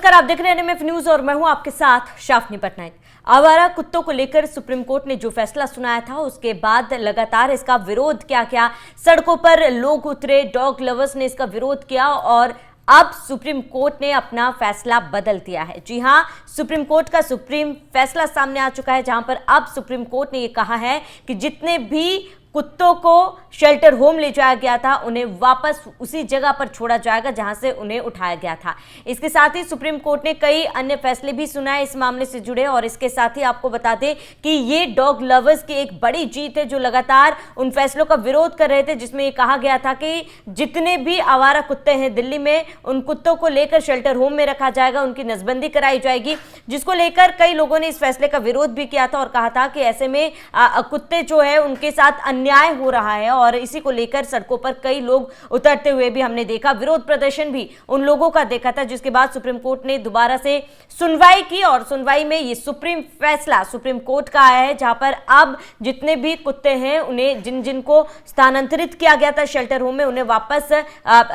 नमस्कार, आप देख रहे हैं एनएमएफ न्यूज और मैं हूं आपके साथ शाफनी पटनायक। आवारा कुत्तों को लेकर सुप्रीम कोर्ट ने जो फैसला सुनाया था उसके बाद लगातार इसका विरोध क्या सड़कों पर लोग उतरे, डॉग लवर्स ने इसका विरोध किया और अब सुप्रीम कोर्ट ने अपना फैसला बदल दिया है। जी हां, सुप्रीम कोर्ट का सुप्रीम फैसला सामने आ चुका है, जहां पर अब सुप्रीम कोर्ट ने यह कहा है कि जितने भी कुत्तों को शेल्टर होम ले जाया गया था उन्हें वापस उसी जगह पर छोड़ा जाएगा जहां से उन्हें उठाया गया था। इसके साथ ही सुप्रीम कोर्ट ने कई अन्य फैसले भी सुनाए इस मामले से जुड़े और इसके साथ ही आपको बता दें कि ये डॉग लवर्स की एक बड़ी जीत है जो लगातार उन फैसलों का विरोध कर रहे थे जिसमें ये कहा गया था कि जितने भी आवारा कुत्ते हैं दिल्ली में उन कुत्तों को लेकर शेल्टर होम में रखा जाएगा, उनकी नसबंदी कराई जाएगी, जिसको लेकर कई लोगों ने इस फैसले का विरोध भी किया था और कहा था कि ऐसे में कुत्ते जो है उनके साथ अन्याय हो रहा है और इसी को लेकर सड़कों पर कई लोग उतरते हुए भी हमने देखा। विरोध प्रदर्शन भी उन लोगों का देखा था, जिसके बाद सुप्रीम कोर्ट ने दोबारा से सुनवाई की और सुनवाई में ये सुप्रीम फैसला सुप्रीम कोर्ट का आया है, जहां पर अब जितने भी कुत्ते हैं उन्हें जिनको स्थानांतरित किया गया था शेल्टर होम में उन्हें वापस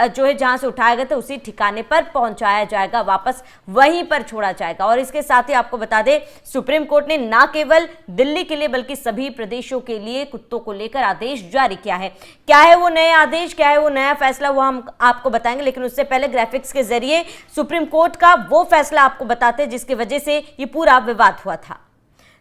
जो है जहां से उठाया गया था उसी ठिकाने पर पहुंचाया जाएगा, वापस वहीं पर छोड़ा जाएगा। और इसके साथ ही आपको बता दें सुप्रीम कोर्ट ने न केवल दिल्ली के लिए बल्कि सभी प्रदेशों के लिए कुत्तों को लेकर आदेश जारी किया है। क्या है वो नए आदेश, क्या है वो नया फैसला, वो हम आपको बताएंगे, लेकिन उससे पहले ग्राफिक्स के जरिए सुप्रीम कोर्ट का वो फैसला आपको बताते हैं जिसकी वजह से ये पूरा विवाद हुआ था।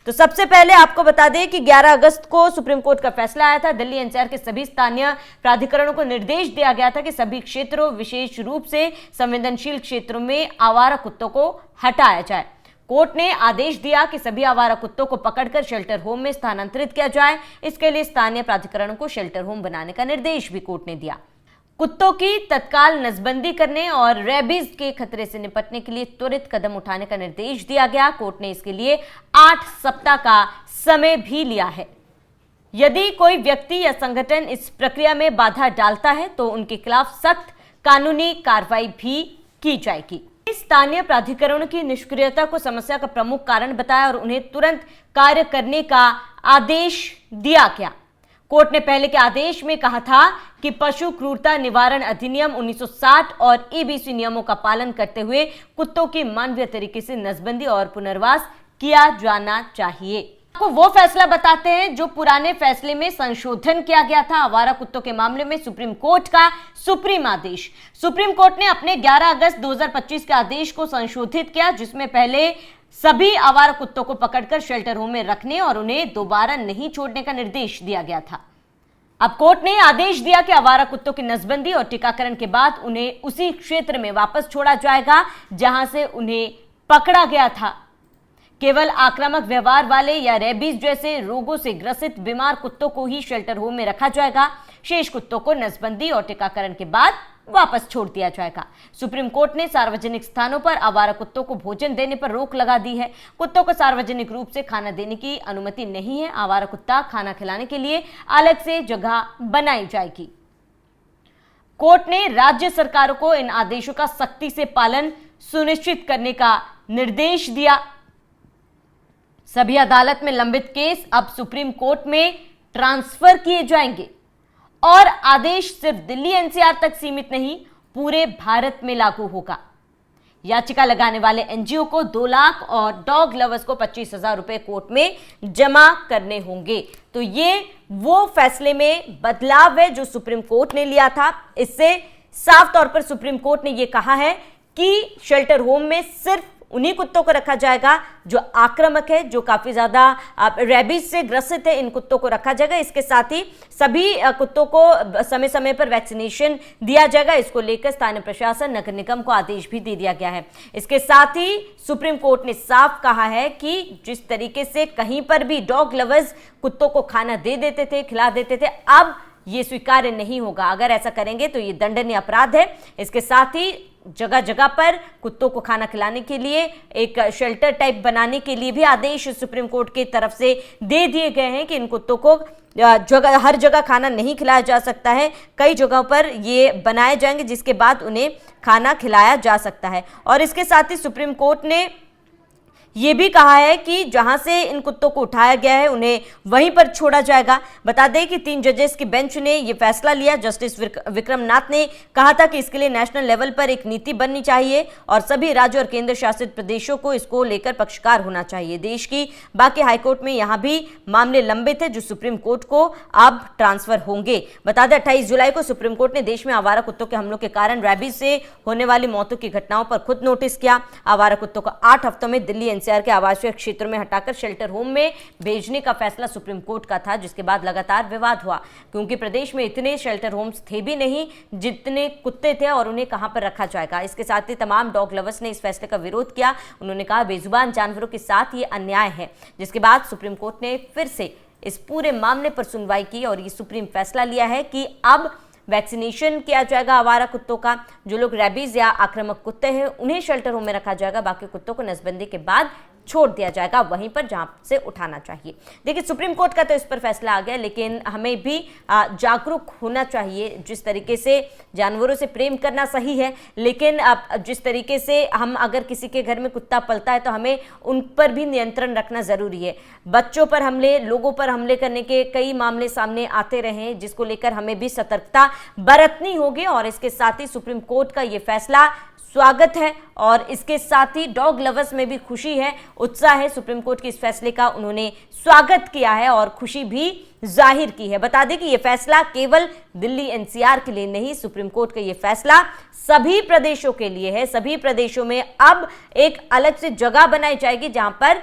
तो सबसे पहले आपको बता दें कि 11 अगस्त को सुप्रीम कोर्ट का फैसला आया था। दिल्ली एनसीआर के सभी स्थानीय प्राधिकरणों को निर्देश दिया गया था कि सभी क्षेत्रों, विशेष रूप से संवेदनशील क्षेत्रों में आवारा कुत्तों को हटाया जाए। कोर्ट ने आदेश दिया कि सभी आवारा कुत्तों को पकड़कर शेल्टर होम में स्थानांतरित किया जाए। इसके लिए स्थानीय प्राधिकरणों को शेल्टर होम बनाने का निर्देश भी कोर्ट ने दिया। कुत्तों की तत्काल नसबंदी करने और रेबीज के खतरे से निपटने के लिए त्वरित कदम उठाने का निर्देश दिया गया। कोर्ट ने इसके लिए 8 सप्ताह का समय भी लिया है। यदि कोई व्यक्ति या संगठन इस प्रक्रिया में बाधा डालता है तो उनके खिलाफ सख्त कानूनी कार्रवाई भी की जाएगी। स्थानीय प्राधिकरणों की निष्क्रियता को समस्या का प्रमुख कारण बताया और उन्हें तुरंत कार्य करने का आदेश दिया गया। कोर्ट ने पहले के आदेश में कहा था कि पशु क्रूरता निवारण अधिनियम 1960 और ईबीसी नियमों का पालन करते हुए कुत्तों की मानवीय तरीके से नसबंदी और पुनर्वास किया जाना चाहिए। आपको वो फैसला बताते हैं जो पुराने फैसले में संशोधन किया गया था आवारा कुत्तों के मामले में सुप्रीम कोर्ट का सुप्रीम आदेश। सुप्रीम कोर्ट ने अपने 11 अगस्त 2025 के आदेश को संशोधित किया, जिसमें पहले सभी आवारा कुत्तों को पकड़कर शेल्टर होम में रखने और उन्हें दोबारा नहीं छोड़ने का निर्देश दिया गया था। अब कोर्ट ने आदेश दिया कि आवारा कुत्तों की नसबंदी और टीकाकरण के बाद उन्हें उसी क्षेत्र में वापस छोड़ा जाएगा जहां से उन्हें पकड़ा गया था। केवल आक्रामक व्यवहार वाले या रेबीज जैसे रोगों से ग्रसित बीमार कुत्तों को ही शेल्टर होम में रखा जाएगा। शेष कुत्तों को नसबंदी और टीकाकरण के बाद वापस छोड़ दिया जाएगा। सुप्रीम कोर्ट ने सार्वजनिक स्थानों पर आवारा कुत्तों को भोजन देने पर रोक लगा दी है। कुत्तों को सार्वजनिक रूप से खाना देने की अनुमति नहीं है। आवारा कुत्ता खाना खिलाने के लिए अलग से जगह बनाई जाएगी। कोर्ट ने राज्य सरकारों को इन आदेशों का सख्ती से पालन सुनिश्चित करने का निर्देश दिया। सभी अदालत में लंबित केस अब सुप्रीम कोर्ट में ट्रांसफर किए जाएंगे और आदेश सिर्फ दिल्ली एनसीआर तक सीमित नहीं, पूरे भारत में लागू होगा। याचिका लगाने वाले एनजीओ को 2 लाख और डॉग लवर्स को 25,000 रुपए कोर्ट में जमा करने होंगे। तो ये वो फैसले में बदलाव है जो सुप्रीम कोर्ट ने लिया था। इससे साफ तौर पर सुप्रीम कोर्ट ने यह कहा है कि शेल्टर होम में सिर्फ उन्हीं कुत्तों को रखा जाएगा जो आक्रामक है, जो काफी ज्यादा रेबीज से ग्रसित है, इन कुत्तों को रखा जाएगा। इसके साथ ही सभी कुत्तों को समय समय पर वैक्सीनेशन दिया जाएगा। इसको लेकर स्थानीय प्रशासन, नगर निगम को आदेश भी दे दिया गया है। इसके साथ ही सुप्रीम कोर्ट ने साफ कहा है कि जिस तरीके से कहीं पर भी डॉग लवर्स कुत्तों को खाना दे देते थे, खिला देते थे, अब ये स्वीकार्य नहीं होगा। अगर ऐसा करेंगे तो ये दंडनीय अपराध है। इसके साथ ही जगह जगह पर कुत्तों को खाना खिलाने के लिए एक शेल्टर टाइप बनाने के लिए भी आदेश सुप्रीम कोर्ट की तरफ से दे दिए गए हैं कि इन कुत्तों को हर जगह खाना नहीं खिलाया जा सकता है। कई जगहों पर ये बनाए जाएंगे जिसके बाद उन्हें खाना खिलाया जा सकता है। और इसके साथ ही सुप्रीम कोर्ट ने ये भी कहा है कि जहां से इन कुत्तों को उठाया गया है उन्हें वहीं पर छोड़ा जाएगा। बता दें कि 3 जजेस की बेंच ने यह फैसला लिया। जस्टिस विक्रम नाथ ने कहा था कि इसके लिए नेशनल लेवल पर एक नीति बननी चाहिए और सभी राज्यों और केंद्र शासित प्रदेशों को इसको लेकर पक्षकार होना चाहिए। देश की बाकी हाईकोर्ट में यहां भी मामले लंबित है जो सुप्रीम कोर्ट को अब ट्रांसफर होंगे। बता दें 28 जुलाई को सुप्रीम कोर्ट ने देश में आवारा कुत्तों के हमलों के कारण रैबीज से होने वाली मौतों की घटनाओं पर खुद नोटिस किया। आवारा कुत्तों को 8 हफ्तों में दिल्ली एनसीआर के आवासीय क्षेत्रों में हटाकर शेल्टर होम में भेजने का फैसला सुप्रीम कोर्ट का था, जिसके बाद लगातार विवाद हुआ क्योंकि प्रदेश में इतने शेल्टर होम्स थे भी नहीं जितने कुत्ते थे और उन्हें कहां पर रखा जाएगा। इसके साथ ही तमाम डॉग लवर्स ने इस फैसले का विरोध किया। उन्होंने कहा बेजुबान जानवरों के साथ ये अन्याय है, जिसके बाद सुप्रीम कोर्ट ने फिर से इस पूरे मामले पर सुनवाई की और ये सुप्रीम फैसला लिया है कि अब वैक्सीनेशन किया जाएगा आवारा कुत्तों का। जो लोग रैबीज या आक्रामक कुत्ते हैं उन्हें शेल्टर होम में रखा जाएगा, बाकी कुत्तों को नसबंदी के बाद छोड़ दिया जाएगा वहीं पर जहां से उठाना चाहिए। देखिए सुप्रीम कोर्ट का तो इस पर फैसला आ गया, लेकिन हमें भी जागरूक होना चाहिए। जिस तरीके से जानवरों से प्रेम करना सही है, लेकिन जिस तरीके से हम अगर किसी के घर में कुत्ता पलता है तो हमें उन पर भी नियंत्रण रखना जरूरी है। बच्चों पर हमले, लोगों पर हमले करने के कई मामले सामने आते रहे हैं, जिसको लेकर हमें भी सतर्कता बरतनी होगी और इसके साथ ही सुप्रीम कोर्ट का यह फैसला स्वागत है और इसके साथ ही डॉग लवर्स में भी खुशी है, उत्साह है। सुप्रीम कोर्ट के इस फैसले का उन्होंने स्वागत किया है और खुशी भी जाहिर की है। बता दें कि यह फैसला केवल दिल्ली एनसीआर के लिए नहीं, सुप्रीम कोर्ट का यह फैसला सभी प्रदेशों के लिए है। सभी प्रदेशों में अब एक अलग से जगह बनाई जाएगी जहां पर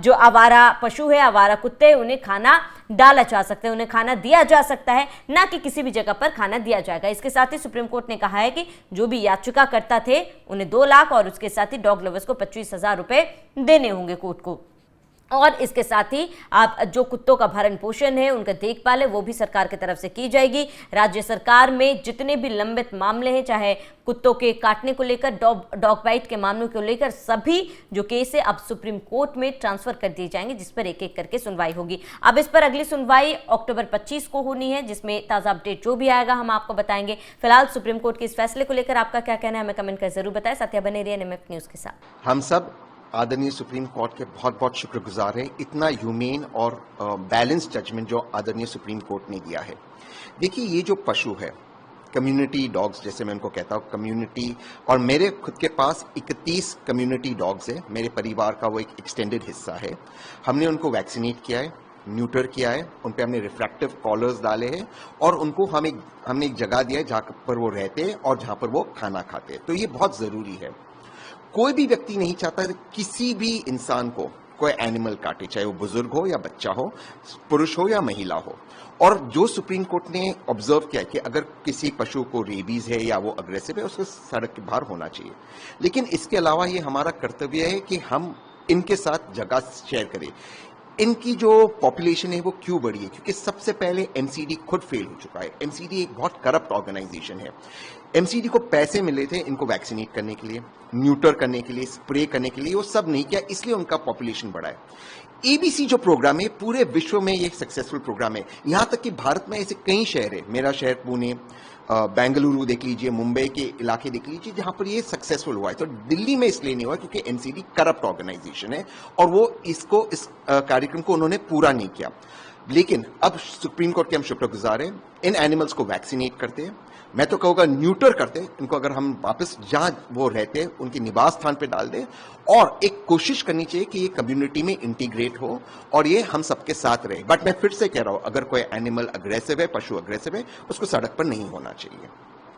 जो आवारा पशु है, आवारा कुत्ते हैं, उन्हें खाना डाला जा सकता है, उन्हें खाना दिया जा सकता है, ना कि किसी भी जगह पर खाना दिया जाएगा। इसके साथ ही सुप्रीम कोर्ट ने कहा है कि जो भी याचिका करता थे उन्हें 2 लाख और उसके साथ ही डॉग लवर्स को 25,000 रुपए देने होंगे कोर्ट को। और इसके साथ ही आप जो कुत्तों का भरण पोषण है, उनका देखभाल है, वो भी सरकार की तरफ से की जाएगी। राज्य सरकार में जितने भी लंबित मामले हैं, चाहे कुत्तों के काटने को लेकर, डॉग बाइट के मामलों को लेकर, सभी जो केस है अब सुप्रीम कोर्ट में ट्रांसफर कर दिए जाएंगे, जिस पर एक एक करके सुनवाई होगी। अब इस पर अगली सुनवाई अक्टूबर 25 को होनी है, जिसमें ताजा अपडेट जो भी आएगा हम आपको बताएंगे। फिलहाल सुप्रीम कोर्ट के इस फैसले को लेकर आपका क्या कहना है, हमें कमेंट कर जरूर बताएं। साथ ही बने रहिए NMF न्यूज के साथ। हम सब आदरणीय सुप्रीम कोर्ट के बहुत बहुत शुक्रगुजार हैं, इतना ह्यूमेन और बैलेंस जजमेंट जो आदरणीय सुप्रीम कोर्ट ने दिया है। देखिए ये जो पशु है, कम्युनिटी डॉग्स जैसे मैं उनको कहता हूँ, कम्युनिटी, और मेरे खुद के पास 31 कम्युनिटी डॉग्स है, मेरे परिवार का वो एक एक्सटेंडेड हिस्सा है। हमने उनको वैक्सीनेट किया है, न्यूटर किया है, उन पे हमने रिफ्रैक्टिव कॉलर्स डाले हैं और उनको हमने एक जगह दिया है जहां पर वो रहते हैं और जहां पर वो खाना खाते हैं। तो ये बहुत जरूरी है। कोई भी व्यक्ति नहीं चाहता कि किसी भी इंसान को कोई एनिमल काटे, चाहे वो बुजुर्ग हो या बच्चा हो, पुरुष हो या महिला हो। और जो सुप्रीम कोर्ट ने ऑब्जर्व किया कि अगर किसी पशु को रेबीज है या वो अग्रेसिव है, उसको सड़क के बाहर होना चाहिए। लेकिन इसके अलावा ये हमारा कर्तव्य है कि हम इनके साथ जगह शेयर करें। इनकी जो पॉपुलेशन है वो क्यों बढ़ी है? क्योंकि सबसे पहले एमसीडी खुद फेल हो चुका है। एमसीडी एक बहुत करप्ट ऑर्गेनाइजेशन है। एमसीडी को पैसे मिले थे इनको वैक्सीनेट करने के लिए, न्यूटर करने के लिए, स्प्रे करने के लिए, वो सब नहीं किया, इसलिए उनका पॉपुलेशन बढ़ा है। एबीसी जो प्रोग्राम है पूरे विश्व में ये सक्सेसफुल प्रोग्राम है। यहां तक कि भारत में ऐसे कई शहर है, मेरा शहर पुणे, बेंगलुरु देख लीजिए, मुंबई के इलाके देख लीजिए, जहां पर ये सक्सेसफुल हुआ है। तो दिल्ली में इसलिए नहीं हुआ क्योंकि एमसीडी करप्ट ऑर्गेनाइजेशन है और वो इस कार्यक्रम को उन्होंने पूरा नहीं किया। लेकिन अब सुप्रीम कोर्ट के हम शुक्रगुजार हैं, इन एनिमल्स को वैक्सीनेट करते हैं, मैं तो कहूंगा न्यूटर करते हैं इनको, अगर हम वापस जहां वो रहते हैं उनके निवास स्थान पे डाल दें, और एक कोशिश करनी चाहिए कि ये कम्युनिटी में इंटीग्रेट हो और ये हम सबके साथ रहे। बट मैं फिर से कह रहा हूं, अगर कोई एनिमल अग्रेसिव है, पशु अग्रेसिव है, उसको सड़क पर नहीं होना चाहिए।